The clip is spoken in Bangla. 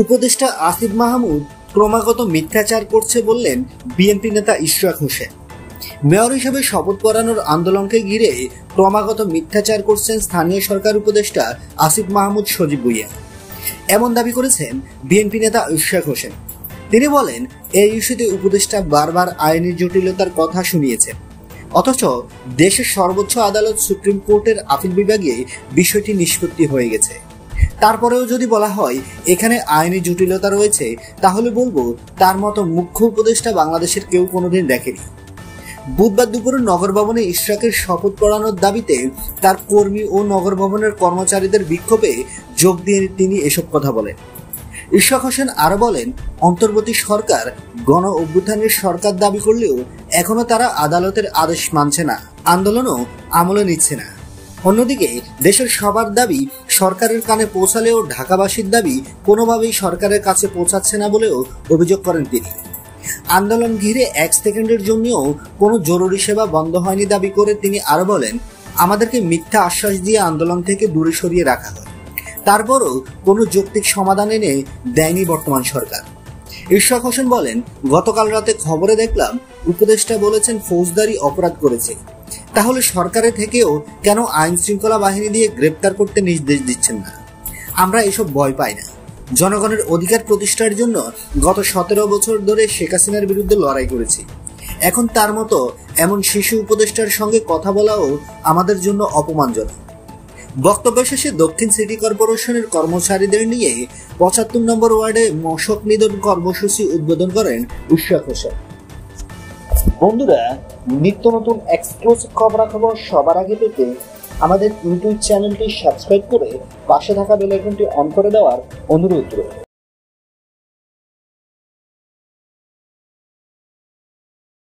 উপদেষ্টা আসিফ মাহমুদ ক্রমাগত মিথ্যাচার করছে বললেন বিএনপি নেতা ইশরাক হোসেন। মেয়র হিসেবে শপথ পড়ানোর আন্দোলনকে ঘিরে ক্রমাগত মিথ্যাচার করছেন স্থানীয় সরকার উপদেষ্টা আসিফ মাহমুদ সজীব ভুঁইয়া, এমন দাবি করেছেন বিএনপি নেতা ইশরাক হোসেন। তিনি বলেন, এই ইস্যুতে উপদেষ্টা বারবার আইনি জটিলতার কথা শুনিয়েছেন, অথচ দেশের সর্বোচ্চ আদালত সুপ্রিম কোর্টের আপিল বিভাগে বিষয়টি নিষ্পত্তি হয়ে গেছে। তারপরেও যদি বলা হয় এখানে আইনি জটিলতা রয়েছে, তাহলে বলবো তার মতো মুখ্য উপদেষ্টা বাংলাদেশের কেউ কোনোদিন দেখেনি। বুধবার দুপুরে নগর ভবনে ইশরাকের শপথ পড়ানোর দাবিতে তার কর্মী ও নগর ভবনের কর্মচারীদের বিক্ষোভে যোগ দিয়ে তিনি এসব কথা বলেন। ইশরাক হোসেন আরো বলেন, অন্তর্বর্তী সরকার গণ অভ্যুত্থানের সরকার দাবি করলেও এখনো তারা আদালতের আদেশ মানছে না, আন্দোলনও আমলে নিচ্ছে না। অন্যদিকে দেশের সবার দাবি সরকারের কানে পৌঁছালেও ঢাকাবাসীর দাবি কোনোভাবেই সরকারের কাছে পৌঁছাচ্ছে না বলেও অভিযোগ করেন তিনি। আন্দোলন ঘিরে 1 সেকেন্ডের জন্যও কোনো জরুরি সেবা বন্ধ হয়নি দাবি করে তিনি আরো বলেন, আমাদেরকে মিথ্যা আশ্বাস দিয়ে আন্দোলন থেকে দূরে সরিয়ে রাখা হয়, তারপরও কোনো যৌক্তিক সমাধান এনে দেয়নি বর্তমান সরকার। ইশরাক হোসেন বলেন, গতকাল রাতে খবরে দেখলাম উপদেষ্টা বলেছেন ফৌজদারি অপরাধ করেছে, তাহলে সরকারের থেকেও কেন আইন শৃঙ্খলা বাহিনী দিয়ে গ্রেপ্তার করতে নির্দেশ দিচ্ছেন না? আমরা এসব ভয় পাই না। জনগণের অধিকার প্রতিষ্ঠার জন্য গত 17 বছর ধরে শেখ হাসিনার বিরুদ্ধে লড়াই করেছি। এখন তার মতো এমন শিশু উপদেষ্টার সঙ্গে কথা বলাও আমাদের জন্য অপমানজনক। বক্তব্য শেষে দক্ষিণ সিটি কর্পোরেশনের কর্মচারীদের নিয়ে 75 নম্বর ওয়ার্ডে মশক নিধন কর্মসূচি উদ্বোধন করেন ইশরাক হোসেন। বন্ধুরা, নিত্য নতুন এক্সক্লুসিভ খবরাখবর সবার আগে পেতে আমাদের ইউটিউব চ্যানেলটি সাবস্ক্রাইব করে পাশে থাকা বেল আইকনটি অন করে দেওয়ার অনুরোধ রইল।